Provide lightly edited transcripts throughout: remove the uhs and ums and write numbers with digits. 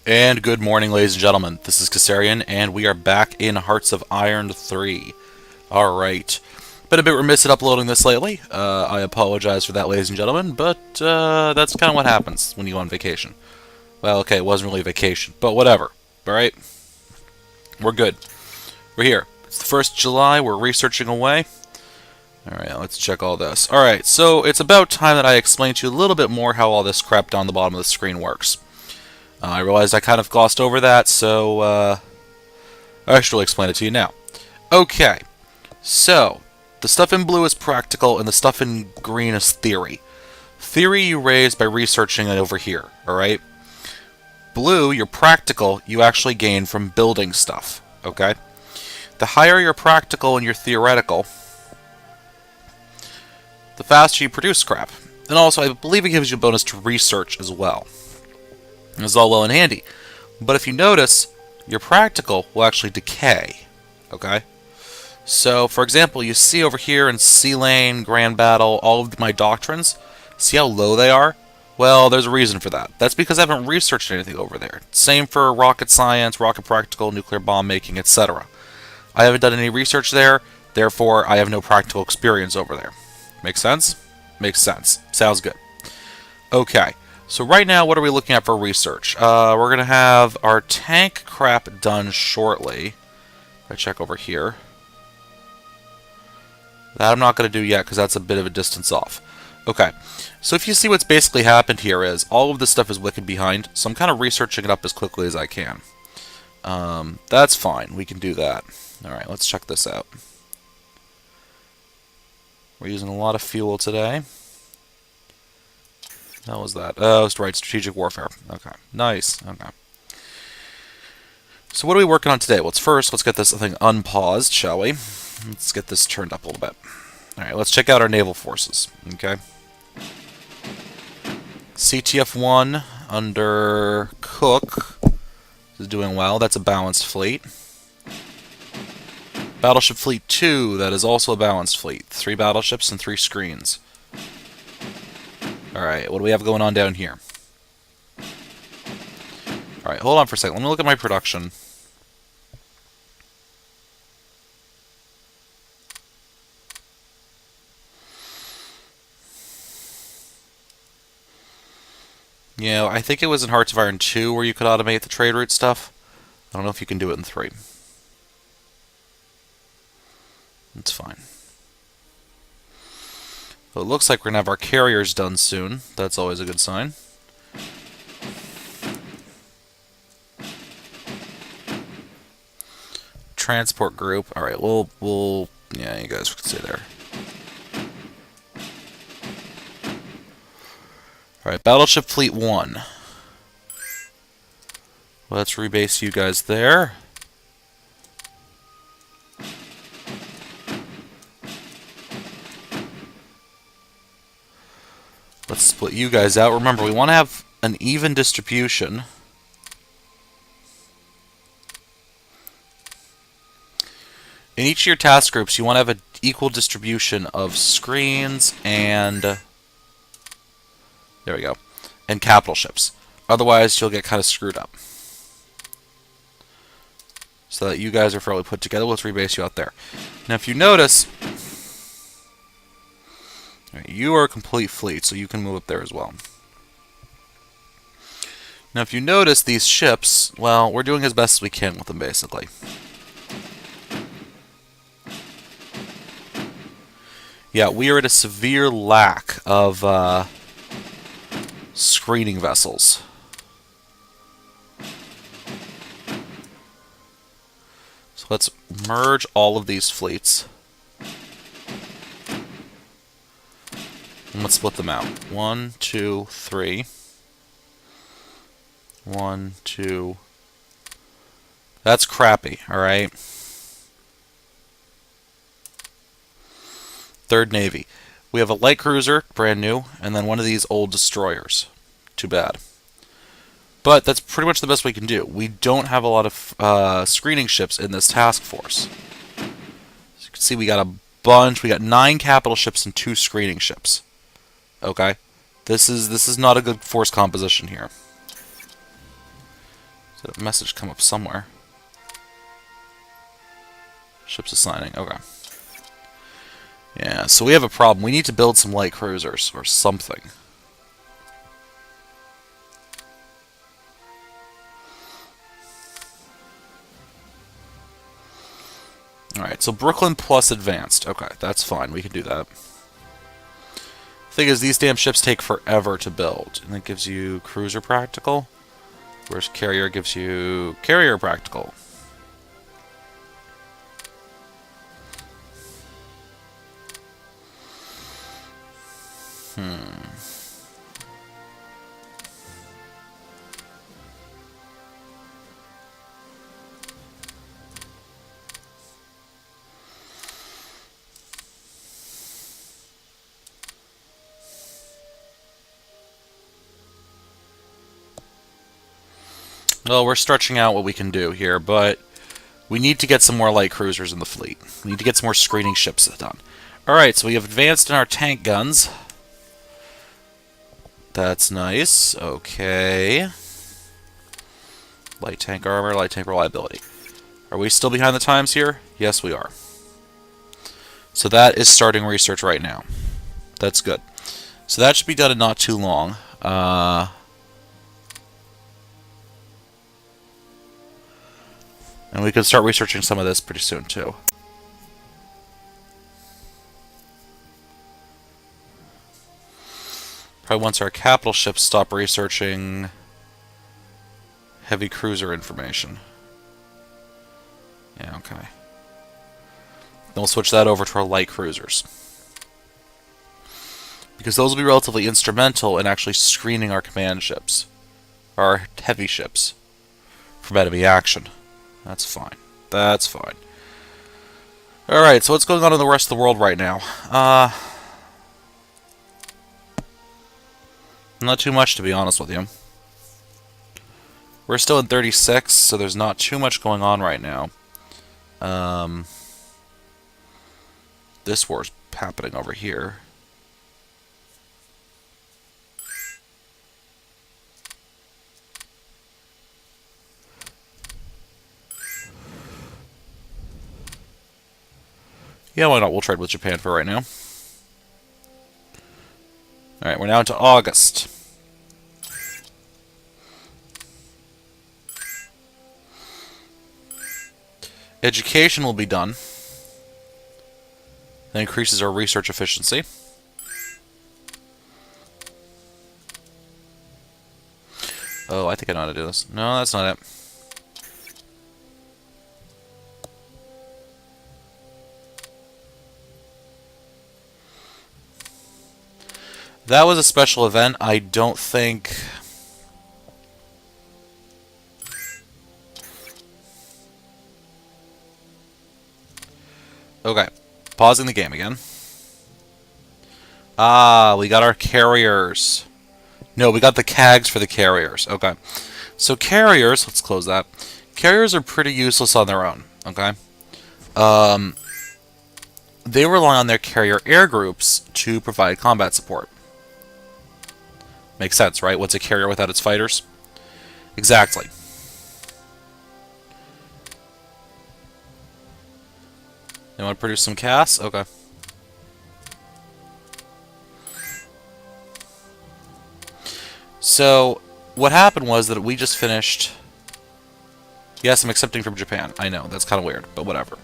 And good morning, ladies and gentlemen. This is Kassarian, and we are back in Hearts of Iron 3. Alright. Been a bit remiss at uploading this lately. I apologize for that, ladies and gentlemen, but that's kind of what happens when you go on vacation. Well, okay, it wasn't really a vacation, but whatever. Alright? We're good. We're here. It's the 1st of July, we're researching away. Alright, let's check all this. Alright, so it's about time that I explain to you a little bit more how all this crap down the bottom of the screen works. I realized I kind of glossed over that, so I should really explain it to you now. Okay, so the stuff in blue is practical, and the stuff in green is theory. Theory you raise by researching it over here, alright? Blue, your practical, you actually gain from building stuff, okay? The higher your practical and your theoretical, the faster you produce crap. And also, I believe it gives you a bonus to research as well. It's all well and handy. But if you notice, your practical will actually decay. Okay? So, for example, you see over here in Sea Lane, Grand Battle, all of my doctrines, see how low they are? Well, there's a reason for that. That's because I haven't researched anything over there. Same for rocket science, rocket practical, nuclear bomb making, etc. I haven't done any research there, therefore I have no practical experience over there. Make sense? Makes sense. Sounds good. Okay. So right now, what are we looking at for research? We're going to have our tank crap done shortly. If I check over here. That I'm not going to do yet because that's a bit of a distance off. Okay, so if you see what's basically happened here is all of this stuff is wicked behind, so I'm kind of researching it up as quickly as I can. That's fine. We can do that. Alright, let's check this out. We're using a lot of fuel today. How was that? Oh, that's right, strategic warfare. Okay, nice. Okay. So what are we working on today? Well, first, let's get this thing unpaused, shall we? Let's get this turned up a little bit. Alright, let's check out our Naval Forces. Okay. CTF-1 under Cook is doing well. That's a balanced fleet. Battleship Fleet 2, that is also a balanced fleet. 3 battleships and 3 screens. Alright, what do we have going on down here? Alright, hold on for a second. Let me look at my production. You know, I think it was in Hearts of Iron 2 where you could automate the trade route stuff. I don't know if you can do it in 3. That's fine. Well, it looks like we're going to have our carriers done soon. That's always a good sign. Transport group. Alright, we'll... Yeah, you guys can stay there. Alright, Battleship Fleet 1. Let's rebase you guys there. Let's split you guys out. Remember, we want to have an even distribution. In each of your task groups, you want to have an equal distribution of screens and... There we go. And capital ships. Otherwise, you'll get kind of screwed up. So that you guys are fairly put together. Let's rebase you out there. Now, if you notice... You are a complete fleet, so you can move up there as well. Now, if you notice these ships, well, we're doing as best as we can with them, basically. Yeah, we are at a severe lack of screening vessels. So let's merge all of these fleets. And let's split them out. 1, 2, 3. 1, 2. That's crappy, alright? 3rd Navy. We have a light cruiser, brand new, and then one of these old destroyers. Too bad. But that's pretty much the best we can do. We don't have a lot of screening ships in this task force. As you can see, we got a bunch. We got 9 capital ships and 2 screening ships. Okay? This is not a good force composition here. Did a message come up somewhere? Ships assigning. Okay. Yeah, so we have a problem. We need to build some light cruisers or something. Alright, so Brooklyn plus advanced. Okay, that's fine. We can do that. Thing is, these damn ships take forever to build. And it gives you cruiser practical. Whereas carrier gives you carrier practical. Well, we're stretching out what we can do here, but we need to get some more light cruisers in the fleet. We need to get some more screening ships done. Alright, so we have advanced in our tank guns. That's nice. Okay. Light tank armor, light tank reliability. Are we still behind the times here? Yes, we are. So that is starting research right now. That's good. So that should be done in not too long. And we can start researching some of this pretty soon, too. Probably once our capital ships stop researching heavy cruiser information. Yeah, okay. Then we'll switch that over to our light cruisers. Because those will be relatively instrumental in actually screening our command ships. Our heavy ships. From enemy action. That's fine. That's fine. Alright, so what's going on in the rest of the world right now? Not too much, to be honest with you. We're still in 36, so there's not too much going on right now. This war's happening over here. Yeah, why not? We'll trade with Japan for right now. Alright, we're now into August. Education will be done. That increases our research efficiency. Oh, I think I know how to do this. No, that's not it. That was a special event. I don't think... Okay. Pausing the game again. Ah, we got our carriers. No, we got the CAGs for the carriers. Okay. So carriers, let's close that. Carriers are pretty useless on their own. Okay. They rely on their carrier air groups to provide combat support. Makes sense, right? What's a carrier without its fighters? Exactly. They want to produce some CAS? Okay. So, what happened was that we just finished... Yes, I'm accepting from Japan. I know, that's kind of weird, but whatever.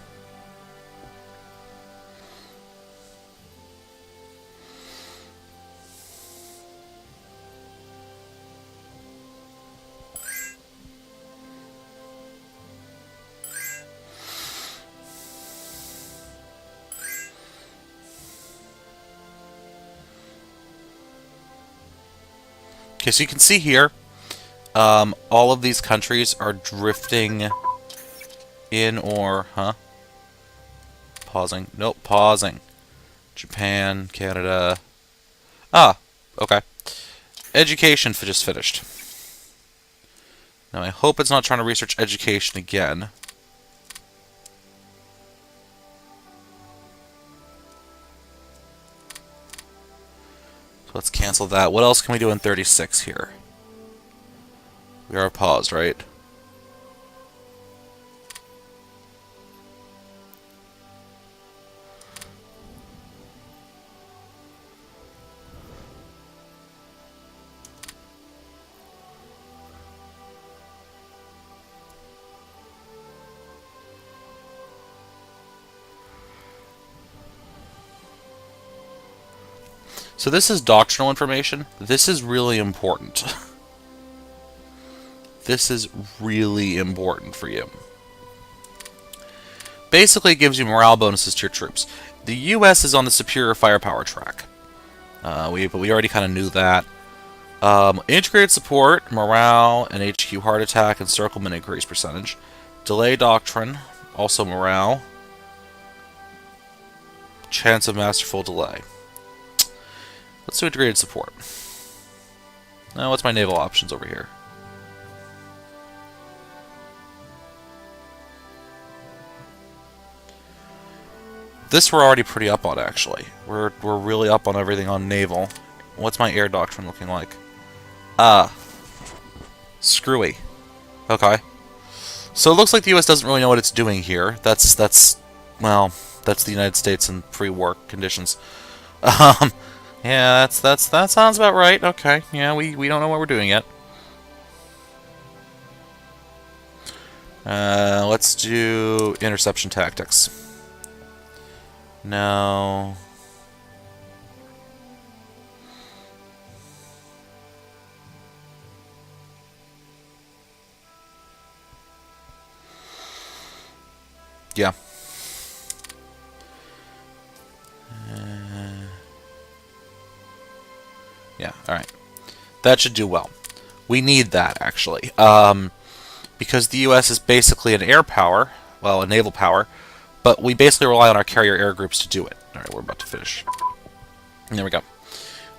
Okay, so you can see here, all of these countries are drifting in or... Huh? Pausing. Nope, pausing. Japan, Canada... Ah, okay. Education just finished. Now, I hope it's not trying to research education again. So let's cancel that. What else can we do in 36 here? We are paused, right? So this is doctrinal information. This is really important. This is really important for you. Basically, it gives you morale bonuses to your troops. The U.S. is on the superior firepower track. But we already kind of knew that. Integrated support, morale, and HQ heart attack, encirclement increase percentage. Delay doctrine, also morale. Chance of masterful delay. Let's do integrated support. Now, what's my naval options over here? This we're already pretty up on, actually. We're really up on everything on naval. What's my air doctrine looking like? Screwy. Okay. So it looks like the U.S. doesn't really know what it's doing here. Well, that's the United States in pre-war conditions. Yeah, that sounds about right. Okay. Yeah, we don't know what we're doing yet. Let's do interception tactics. No. Yeah. Yeah, alright. That should do well. We need that, actually. Because the U.S. is basically an air power, well, a naval power, but we basically rely on our carrier air groups to do it. Alright, we're about to finish. And there we go.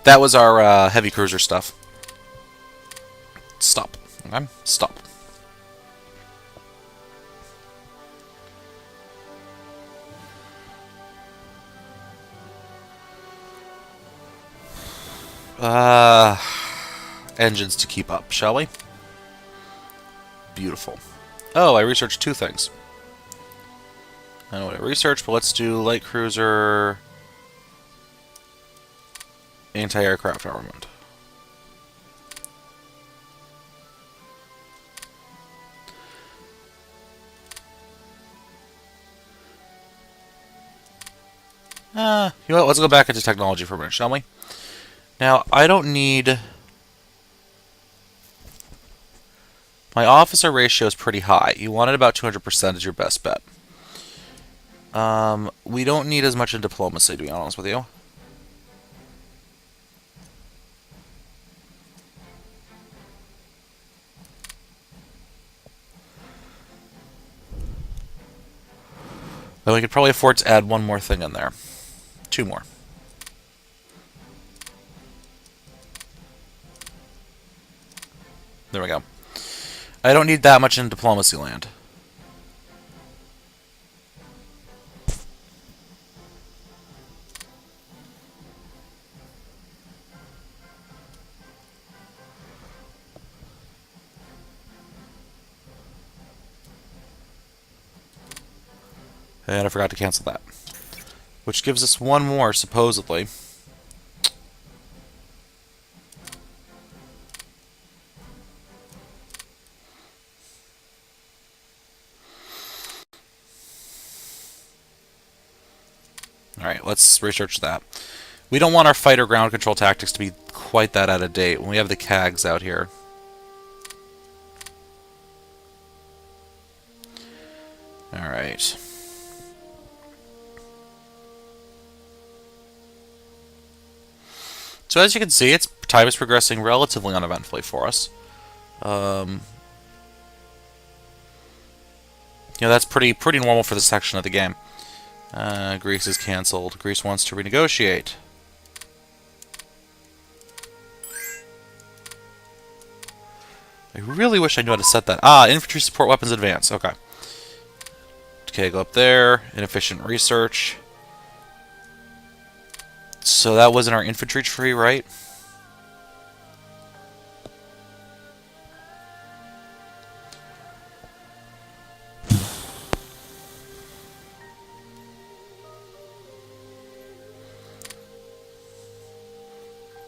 That was our heavy cruiser stuff. Stop. Okay, stop. Engines to keep up, shall we? Beautiful. Oh, I researched two things. I don't know what I researched, but let's do light cruiser, anti-aircraft armament. You know what? Let's go back into technology for a minute, shall we? Now, I don't need... My officer ratio is pretty high. You want it about 200% as your best bet. We don't need as much in diplomacy, to be honest with you. But we could probably afford to add one more thing in there. Two more. There we go. I don't need that much in diplomacy land. And I forgot to cancel that. Which gives us one more, supposedly. Alright, let's research that. We don't want our fighter ground control tactics to be quite that out of date when we have the CAGs out here. Alright. So as you can see, time is progressing relatively uneventfully for us. That's pretty normal for this section of the game. Greece is cancelled. Greece wants to renegotiate. I really wish I knew how to set that. Infantry support weapons advance. Okay. Okay, go up there. Inefficient research. So that wasn't our infantry tree, right?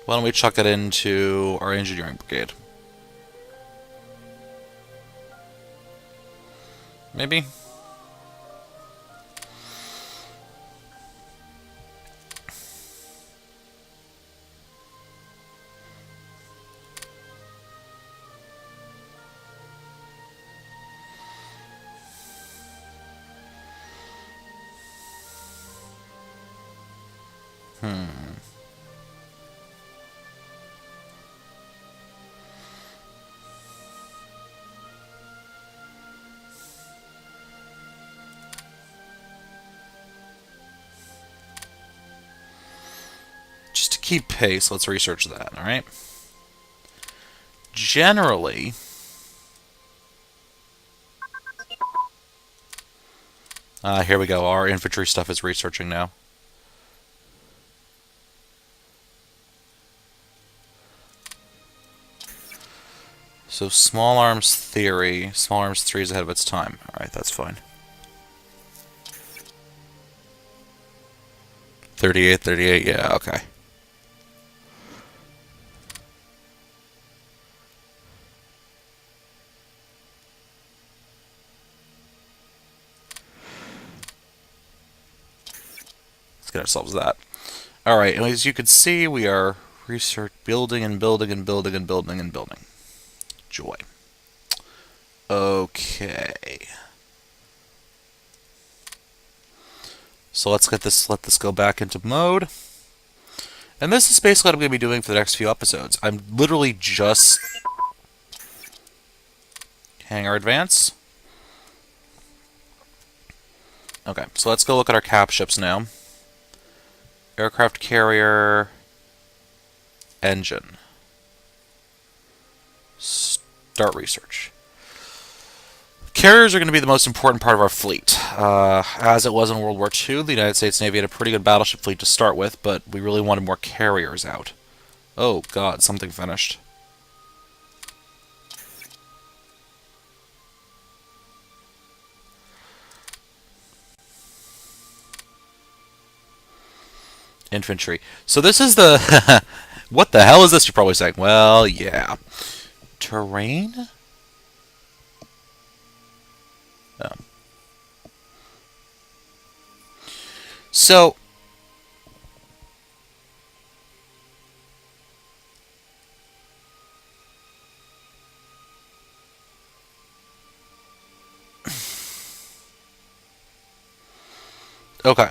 Why don't we chuck it into our engineering brigade? Maybe? Just to keep pace, let's research that, alright? Generally, here we go. Our infantry stuff is researching now. So small arms theory. Small arms 3 is ahead of its time. Alright, that's fine. 38, 38, yeah, okay. Let's get ourselves that. Alright, and as you can see, we are research building and building and building and building and building. Joy. Okay. So let's let this go back into mode. And this is basically what I'm going to be doing for the next few episodes. I'm literally just... Hangar advance. Okay, so let's go look at our cap ships now. Aircraft carrier... Engine. Start research. Carriers are going to be the most important part of our fleet. As it was in World War II, the United States Navy had a pretty good battleship fleet to start with, but we really wanted more carriers out. Oh god, something finished. Infantry. So this is the... What the hell is this, you're probably saying? Well, yeah. Terrain? Oh. So... Okay.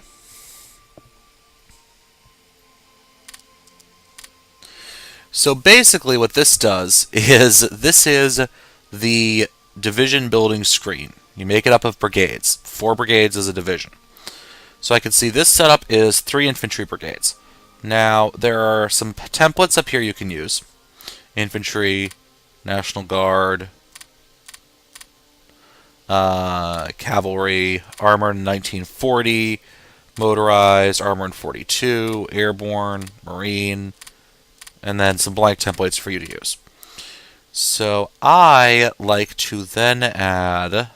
So basically what this does is, this is the division building screen. You make it up of brigades. 4 brigades is a division. So I can see this setup is 3 infantry brigades. Now, there are some templates up here you can use. Infantry, National Guard, cavalry, armor in 1940, motorized, armor in 42, airborne, marine, and then some blank templates for you to use. So I like to then add an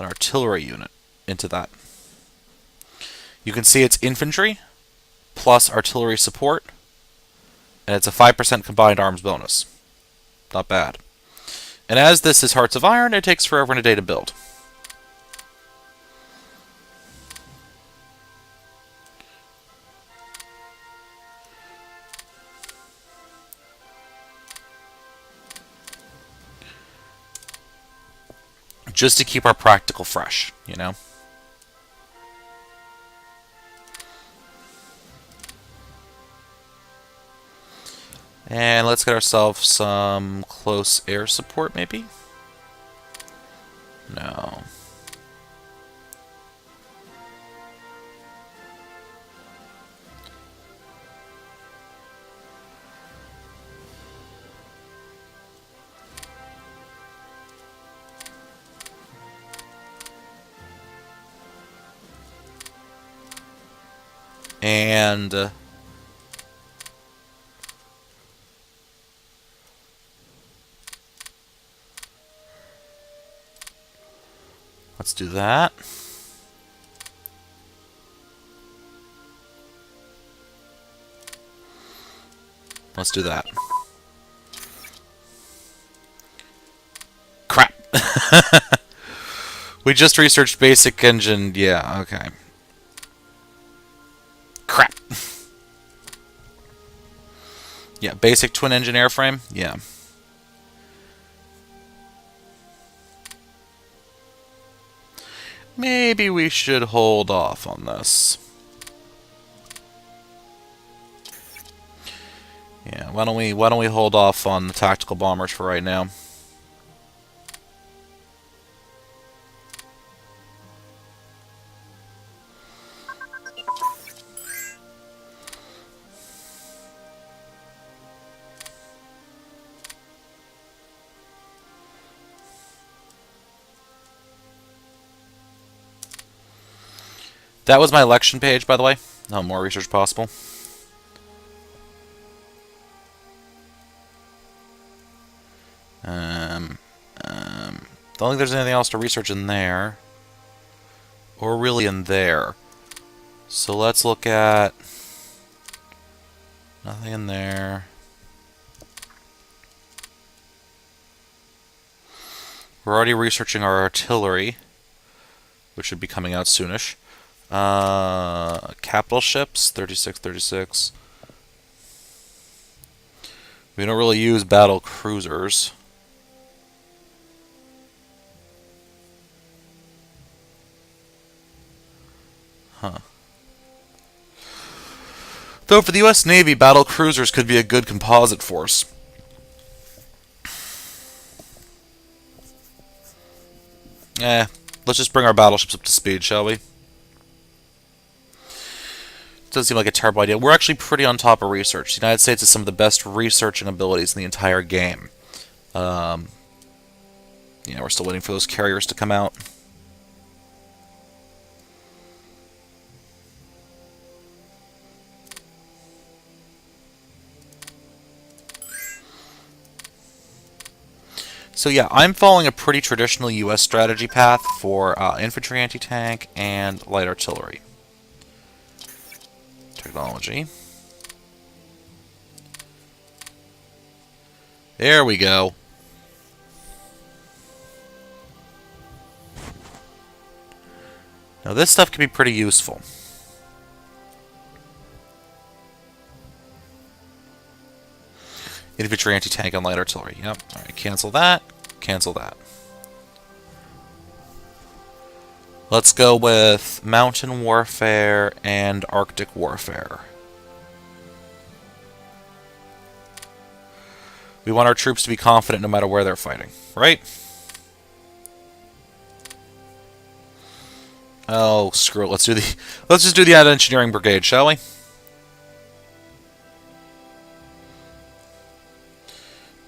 artillery unit into that. You can see it's infantry plus artillery support, and it's a 5% combined arms bonus. Not bad. And as this is Hearts of Iron, it takes forever and a day to build. Just to keep our practical fresh, you know? And let's get ourselves some close air support, maybe? No. And... let's do that. Let's do that. Crap. We just researched basic engine. Yeah, okay. Crap. Yeah, basic twin engine airframe. Yeah. maybe we should hold off on this. Yeah, why don't we hold off on the tactical bombers for right now? That was my election page, by the way. No more research possible. Don't think there's anything else to research in there. Or really in there. So let's look at... Nothing in there. We're already researching our artillery, which should be coming out soonish. Capital ships, 36, 36. We don't really use battle cruisers. Huh. Though for the US Navy, battle cruisers could be a good composite force. Let's just bring our battleships up to speed, shall we? Doesn't seem like a terrible idea. We're actually pretty on top of research. The United States has some of the best researching abilities in the entire game. Yeah, we're still waiting for those carriers to come out. So yeah, I'm following a pretty traditional US strategy path for infantry anti-tank and light artillery. Technology. There we go. Now this stuff can be pretty useful. Infantry, anti-tank, and light artillery. Yep. Alright, cancel that. Cancel that. Let's go with mountain warfare and Arctic warfare. We want our troops to be confident no matter where they're fighting, right? Oh, screw it. Let's just do the engineering brigade, shall we?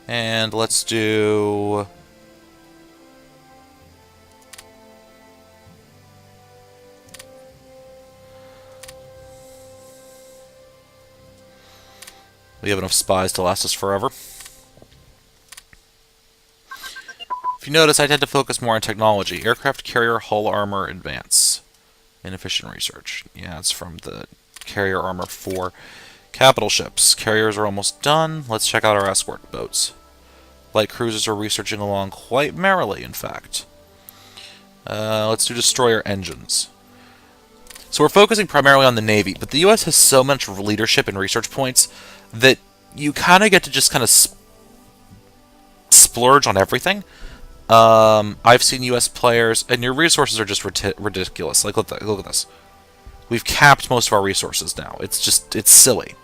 And let's do... We have enough spies to last us forever. If you notice, I tend to focus more on technology. Aircraft carrier hull armor advance. Inefficient research. Yeah, it's from the carrier armor for capital ships. Carriers are almost done. Let's check out our escort boats. Light cruisers are researching along quite merrily, in fact. Let's do destroyer engines. So we're focusing primarily on the Navy, but the U.S. has so much leadership and research points that you kind of get to just kind of splurge on everything. I've seen U.S. players, and your resources are just ridiculous. Like, look at this. We've capped most of our resources now. It's silly.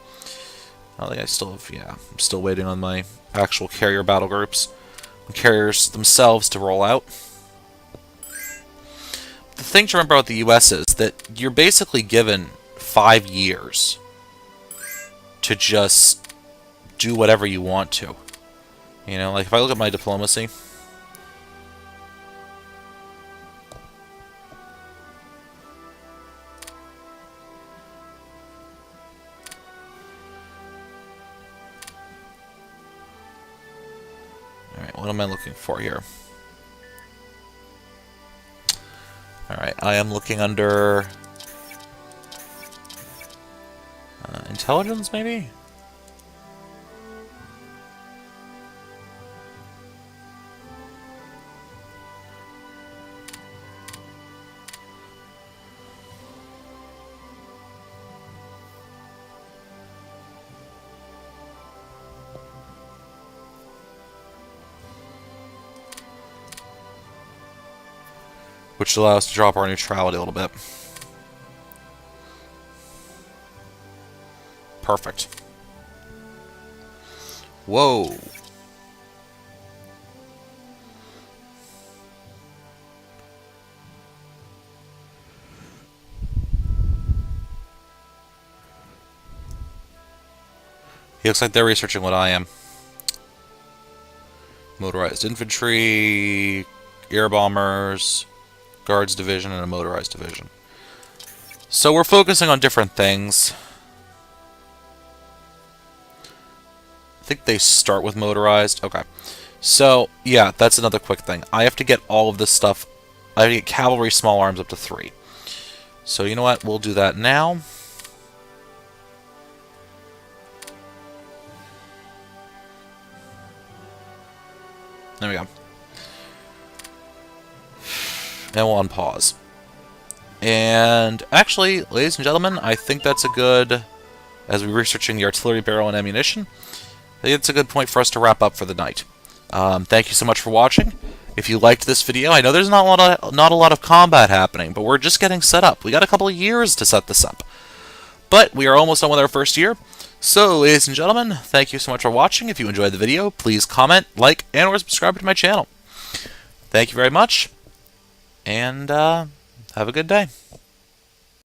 I think I still have, yeah, I'm still waiting on my actual carrier battle groups and carriers themselves to roll out. The thing to remember about the U.S. is that you're basically given 5 years to just do whatever you want to. You know, like if I look at my diplomacy... Alright, what am I looking for here? Alright, I am looking under... intelligence, maybe? which allows us to drop our neutrality a little bit. Perfect. Whoa. He looks like they're researching what I am. Motorized infantry, air bombers, guards division, and a motorized division. So we're focusing on different things. I think they start with motorized. Okay. So, yeah, that's another quick thing. I have to get all of this stuff. I have to get cavalry small arms up to 3. So, you know what? We'll do that now. There we go. And we'll unpause. And actually, ladies and gentlemen, I think that's a good, as we're researching the artillery barrel and ammunition, I think it's a good point for us to wrap up for the night. Thank you so much for watching. If you liked this video, I know there's not a lot of combat happening, but we're just getting set up. We got a couple of years to set this up. But we are almost done with our first year. So, ladies and gentlemen, thank you so much for watching. If you enjoyed the video, please comment, like, and or subscribe to my channel. Thank you very much, and have a good day.